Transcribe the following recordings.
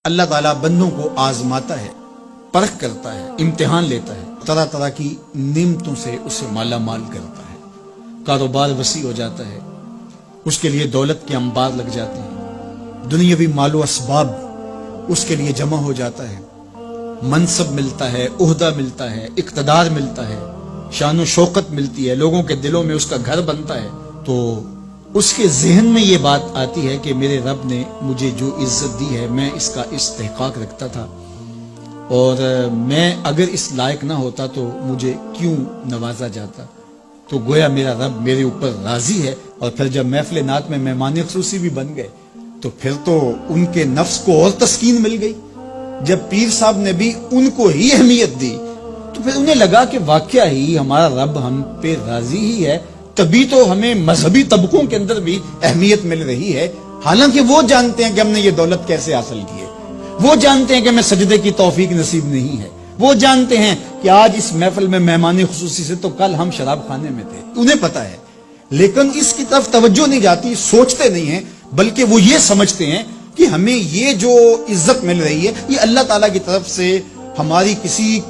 اللہ تعالیٰ بندوں کو آزماتا ہے، پرکھ کرتا ہے، امتحان لیتا ہے، طرح طرح کی نعمتوں سے اسے مالا مال کرتا ہے، کاروبار وسیع ہو جاتا ہے، اس کے لیے دولت کے انبار لگ جاتے ہیں، دنیاوی مال و اسباب اس کے لیے جمع ہو جاتا ہے، منصب ملتا ہے، عہدہ ملتا ہے، اقتدار ملتا ہے، شان و شوکت ملتی ہے، لوگوں کے دلوں میں اس کا گھر بنتا ہے، تو اس کے ذہن میں یہ بات آتی ہے کہ میرے رب نے مجھے جو عزت دی ہے میں اس کا استحقاق رکھتا تھا، اور میں اگر اس لائق نہ ہوتا تو مجھے کیوں نوازا جاتا، تو گویا میرا رب میرے اوپر راضی ہے۔ اور پھر جب محفل نعت میں مہمان خصوصی بھی بن گئے تو پھر تو ان کے نفس کو اور تسکین مل گئی۔ جب پیر صاحب نے بھی ان کو ہی اہمیت دی تو پھر انہیں لگا کہ واقعہ ہی ہمارا رب ہم پہ راضی ہی ہے، تبھی تو ہمیں مذہبی طبقوں کے اندر بھی اہمیت مل رہی ہے، حالانکہ وہ جانتے ہیں کہ ہم نے یہ دولت کیسے حاصل کی ہے، وہ جانتے ہیں کہ ہمیں سجدے کی توفیق نصیب نہیں ہے، وہ جانتے ہیں کہ آج اس محفل میں مہمان خصوصی سے تو کل ہم شراب خانے میں تھے، انہیں پتا ہے، لیکن اس کی طرف توجہ نہیں جاتی، سوچتے نہیں ہیں، بلکہ وہ یہ سمجھتے ہیں کہ ہمیں یہ جو عزت مل رہی ہے یہ اللہ تعالیٰ کی طرف سے ہماری کسی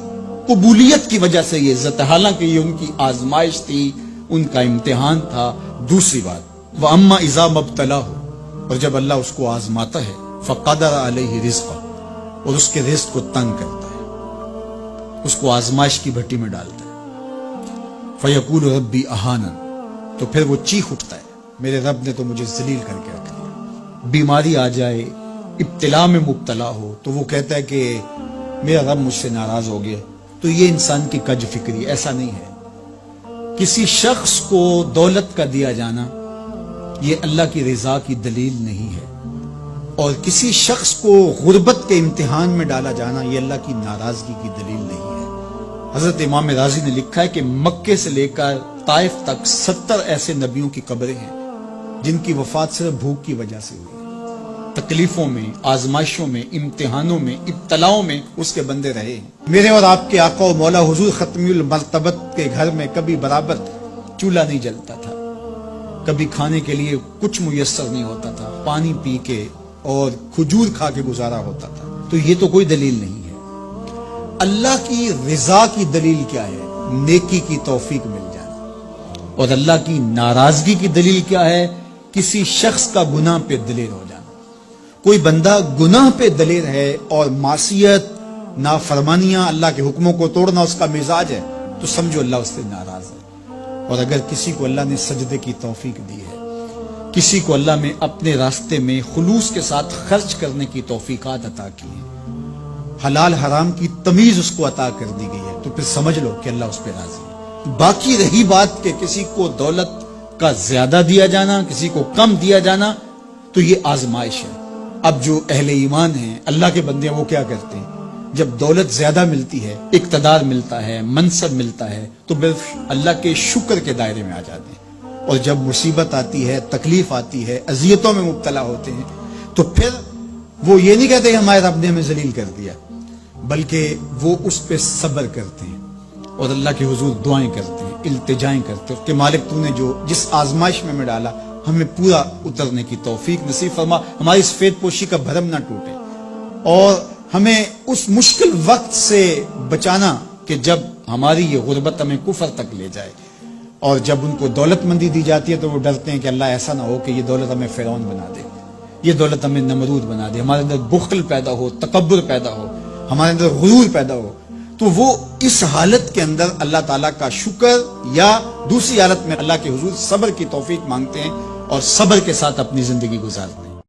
قبولیت کی وجہ سے یہ عزت ہے، حالانکہ یہ ان کی آزمائش تھی، ان کا امتحان تھا۔ دوسری بات، وَأَمَّا إِذَا مَبْتَلَاهُ، اور جب اللہ اس کو آزماتا ہے، فَقَدَرَ عَلَيْهِ رِزْقَهُ، اور اس کے رزق کو تنگ کرتا ہے، اس کو آزمائش کی بھٹی میں ڈالتا ہے، فَيَقُولُ رَبِّي أَهَانَنِ، تو پھر وہ چیخ اٹھتا ہے میرے رب نے تو مجھے ذلیل کر کے رکھ دیا۔ بیماری آ جائے، ابتلا میں مبتلا ہو تو وہ کہتا ہے کہ میرا رب مجھ سے ناراض ہو گیا، تو یہ انسان کی کج فکری، ایسا نہیں ہے۔ کسی شخص کو دولت کا دیا جانا یہ اللہ کی رضا کی دلیل نہیں ہے، اور کسی شخص کو غربت کے امتحان میں ڈالا جانا یہ اللہ کی ناراضگی کی دلیل نہیں ہے۔ حضرت امام رازی نے لکھا ہے کہ مکے سے لے کر طائف تک 70 ایسے نبیوں کی قبریں ہیں جن کی وفات صرف بھوک کی وجہ سے ہوئی، تکلیفوں میں، آزمائشوں میں، امتحانوں میں، ابتلاؤں میں اس کے بندے رہے ہیں۔ میرے اور آپ کے آقا و مولا حضور ختمی المرتبت کے گھر میں کبھی برابر چولہا نہیں جلتا تھا، کبھی کھانے کے لیے کچھ میسر نہیں ہوتا تھا، پانی پی کے اور کھجور کھا کے گزارا ہوتا تھا، تو یہ تو کوئی دلیل نہیں ہے۔ اللہ کی رضا کی دلیل کیا ہے؟ نیکی کی توفیق مل جانا، اور اللہ کی ناراضگی کی دلیل کیا ہے؟ کسی شخص کا گناہ پہ دلیر ہو جانا۔ کوئی بندہ گناہ پہ دلیر ہے اور معصیت، نافرمانیاں، اللہ کے حکموں کو توڑنا اس کا مزاج ہے، تو سمجھو اللہ اس سے ناراض ہے۔ اور اگر کسی کو اللہ نے سجدے کی توفیق دی ہے، کسی کو اللہ نے اپنے راستے میں خلوص کے ساتھ خرچ کرنے کی توفیقات عطا کی ہے، حلال حرام کی تمیز اس کو عطا کر دی گئی ہے، تو پھر سمجھ لو کہ اللہ اس پہ راضی ہے۔ باقی رہی بات کہ کسی کو دولت کا زیادہ دیا جانا، کسی کو کم دیا جانا، تو یہ آزمائش ہے۔ اب جو اہل ایمان ہیں، اللہ کے بندے ہیں، وہ کیا کرتے ہیں؟ جب دولت زیادہ ملتی ہے، اقتدار ملتا ہے، منصب ملتا ہے، تو بس اللہ کے شکر کے دائرے میں آ جاتے ہیں، اور جب مصیبت آتی ہے، تکلیف آتی ہے، اذیتوں میں مبتلا ہوتے ہیں، تو پھر وہ یہ نہیں کہتے کہ ہمارے رب نے ہمیں ذلیل کر دیا، بلکہ وہ اس پہ صبر کرتے ہیں اور اللہ کے حضور دعائیں کرتے ہیں، التجائیں کرتے ہیں کہ مالک تو نے جو جس آزمائش میں ڈالا ہمیں پورا اترنے کی توفیق نصیب فرما، ہماری سفید پوشی کا بھرم نہ ٹوٹے، اور ہمیں اس مشکل وقت سے بچانا کہ جب ہماری یہ غربت ہمیں کفر تک لے جائے، اور جب ان کو دولت مندی دی جاتی ہے تو وہ ڈرتے ہیں کہ اللہ ایسا نہ ہو کہ یہ دولت ہمیں فرعون بنا دے، یہ دولت ہمیں نمرود بنا دے، ہمارے اندر بخل پیدا ہو، تکبر پیدا ہو، ہمارے اندر غرور پیدا ہو، تو وہ اس حالت کے اندر اللہ تعالیٰ کا شکر یا دوسری حالت میں اللہ کے حضور صبر کی توفیق مانگتے ہیں اور صبر کے ساتھ اپنی زندگی گزارتے ہیں۔